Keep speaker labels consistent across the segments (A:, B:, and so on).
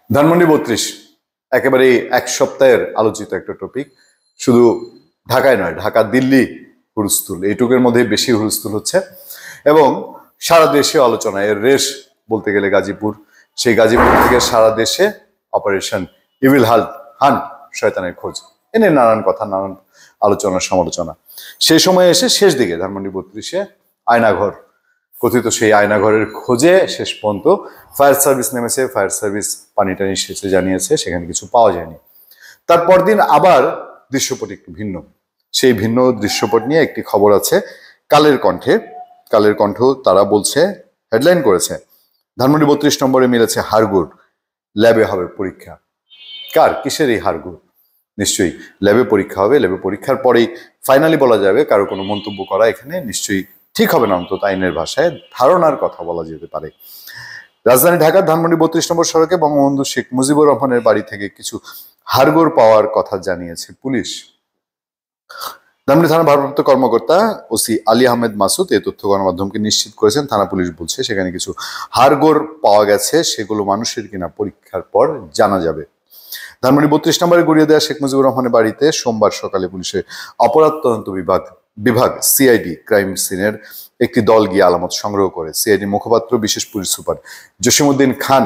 A: ধানমন্ডি ৩২ একেবারে এক সপ্তাহের আলোচিত একটা টপিক। শুধু ঢাকায় নয়, ঢাকা দিল্লি হুলস্থুল, এইটুকের মধ্যে বেশি হুলস্থুল হচ্ছে এবং সারা দেশে আলোচনা। এর রেশ বলতে গেলে গাজীপুর, সেই গাজীপুর থেকে সারা দেশে অপারেশন ইভিল হান্ট, শয়তানের খোঁজ, এনে নানান কথা, নানান আলোচনা সমালোচনা। সেই সময় এসে শেষ দিকে ধানমন্ডি ৩২-এ আয়নাঘর, কথিত সেই আয়নাঘরের খোঁজে শেষ পর্যন্ত ফায়ার সার্ভিস নেমেছে। ফায়ার সার্ভিস পানি টানি সেচে জানিয়েছে সেখানে কিছু পাওয়া যায়নি। তারপর দিন আবার দৃশ্যপট একটু ভিন্ন। সেই ভিন্ন দৃশ্যপট নিয়ে একটি খবর আছে কালের কণ্ঠে। কালের কণ্ঠ তারা বলছে, হেডলাইন করেছে, ধানমন্ডি ৩২ নম্বরে মিলেছে হাড়গোড়, ল্যাবে হবে পরীক্ষা। কার, কিসের এই হাড়গোড়? নিশ্চয়ই ল্যাবে পরীক্ষা হবে। ল্যাবে পরীক্ষার পরেই ফাইনালি বলা যাবে। কারো কোনো মন্তব্য করা এখানে নিশ্চয়ই ঠিক হবে না, অন্তত আইনের ভাষায় ধারণার কথা বলা যেতে পারে। রাজধানী ঢাকার ধানমন্ডি ৩২ নম্বর সড়কে বঙ্গবন্ধু শেখ মুজিবুর রহমানের বাড়ি থেকে কিছু হাড়গোড় পাওয়ার কথা জানিয়েছে পুলিশ। ধানমন্ডি থানার ভারপ্রাপ্ত কর্মকর্তা ওসি আলী আহমেদ মাসুদ এই তথ্য গণমাধ্যমকে নিশ্চিত করেছেন। থানা পুলিশ বলছে সেখানে কিছু হাড়গোড় পাওয়া গেছে, সেগুলো মানুষের কিনা পরীক্ষার পর জানা যাবে। ধানমন্ডি ৩২ নম্বরে গড়িয়ে দেওয়া শেখ মুজিবুর রহমানের বাড়িতে সোমবার সকালে পুলিশের অপরাধ তদন্ত বিভাগ সিআইডি ক্রাইম সিনের একটি দল গিয়ে আলামত সংগ্রহ করে। সিআইডি মুখপাত্র বিশেষ পুলিশ সুপার জসিমউদ্দিন খান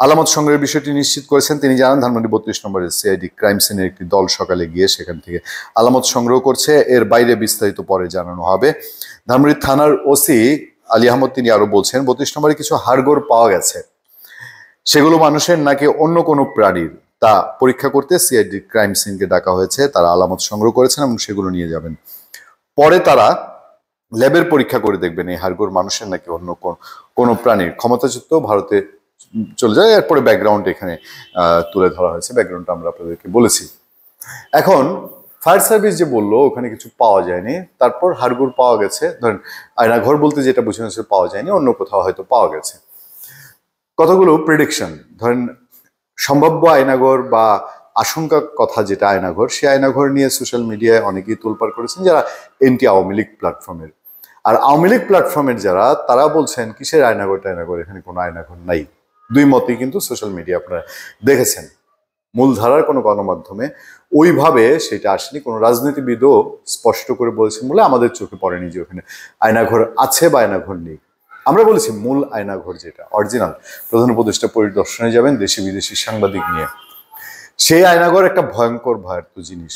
A: আলামত সংগ্রহের বিষয়টি নিশ্চিত করেছেন। তিনি জানান, ধানমন্ডি ৩২ নম্বরের সিআইডি ক্রাইম সিনের একটি দল সকালে গিয়ে সেখান থেকে আলামত সংগ্রহ করছে। এর বাইরে বিস্তারিত পরে জানানো হবে। ধানমন্ডি থানার ওসি আলী আহমদ তিনি আরো বলছেন, ৩২ নম্বরে কিছু হাড়গোড় পাওয়া গেছে, সেগুলো মানুষের নাকি অন্য কোনো প্রাণীর, তা পরীক্ষা করতে সিআইডি ক্রাইম সিনকে ডাকা হয়েছে। তারা আলামত সংগ্রহ করেছেন এবং সেগুলো নিয়ে যাবেন। পরে তারা ল্যাবের পরীক্ষা করে দেখবেন এই হাড়গোড় মানুষের নাকি অন্য কোনো প্রাণীর। ক্ষমতাচ্যুত ভারতে চলে যায়। এরপরে ব্যাকগ্রাউন্ড এখানে তুলে ধরা হয়েছে, ব্যাকগ্রাউন্ডটা আমরা আপনাদেরকে বলেছি। এখন ফায়ার সার্ভিস যে বললো ওখানে কিছু পাওয়া যায়নি, তারপর হাড়গোড় পাওয়া গেছে। ধরেন আয়নাঘর বলতে যেটা বোঝানো হচ্ছে পাওয়া যায়নি, অন্য কোথাও হয়তো পাওয়া গেছে। কতগুলো প্রেডিকশন, ধরেন সম্ভাব্য আয়নাঘর বা আশঙ্কা কথা যেটা আয়নাঘর, সেই আয়নাঘর নিয়ে সোশ্যাল মিডিয়ায় অনেকেই তোলপাড় করেছেন যারা এনটি আওয়ামী লীগ প্ল্যাটফর্মের। আর আওয়ামী লীগ প্ল্যাটফর্মের যারা, তারা বলছেন কিসের আয়নাঘর টায়নাঘর, এখানে কোনো আয়নাঘর নাই। দুই মতই কিন্তু সোশ্যাল মিডিয়া আপনারা দেখেছেন। মূলধারার কোনো গণমাধ্যমে ওইভাবে সেটা আসেনি। কোনো রাজনীতিবিদও স্পষ্ট করে বলেছেন বলে আমাদের চোখে পড়েনি যে ওখানে আয়নাঘর আছে বা আয়নাঘর নেই। আমরা বলেছি মূল আয়নাঘর যেটা অরিজিনাল, প্রধান উপদেষ্টা পরিদর্শনে যাবেন দেশি বিদেশি সাংবাদিক নিয়ে। সেই আয়নাঘর একটা ভয়ঙ্কর ভয়ার্থ জিনিস,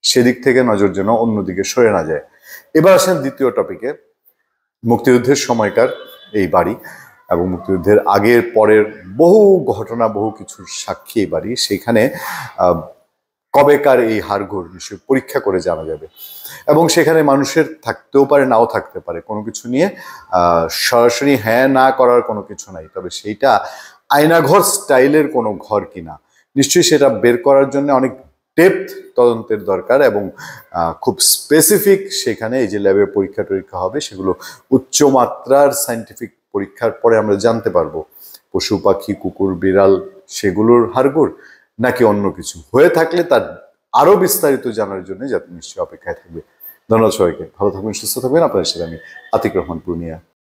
A: সেদিক থেকে নজর যেন অন্যদিকে সরে না যায়। এবার আসেন দ্বিতীয় টপিকে, মুক্তিযুদ্ধের সময়কার এই বাড়ি এবং মুক্তিযুদ্ধের আগের পরের বহু ঘটনা, বহু কিছুর সাক্ষী এই বাড়ি। সেখানে কবেকার এই হাড়গোড় নিশ্চয়ই পরীক্ষা করে জানা যাবে এবং সেখানে মানুষের থাকতেও পারে, নাও থাকতে পারে। কোনো কিছু নিয়ে সরাসরি হ্যাঁ না করার কোনো কিছু নাই, তবে সেইটা আয়নাঘর স্টাইলের কোনো ঘর কিনা নিশ্চয়ই সেটা বের করার জন্য অনেক ডেপথ তদন্তের দরকার এবং খুব স্পেসিফিক সেখানে এই যে ল্যাবে পরীক্ষা টরীক্ষা হবে সেগুলো উচ্চমাত্রার সায়েন্টিফিক পরীক্ষার পরে আমরা জানতে পারবো পশু পাখি, কুকুর, বিড়াল সেগুলোর হাড়গোড় নাকি অন্য কিছু। হয়ে থাকলে তার আরো বিস্তারিত জানার জন্য যাতে নিশ্চয়ই অপেক্ষায় থাকবে। ধন্যবাদ সবাইকে, ভালো থাকবেন, সুস্থ থাকবেন। আপনাদের সাথে আমি আতিক রহমান পূর্ণিয়া।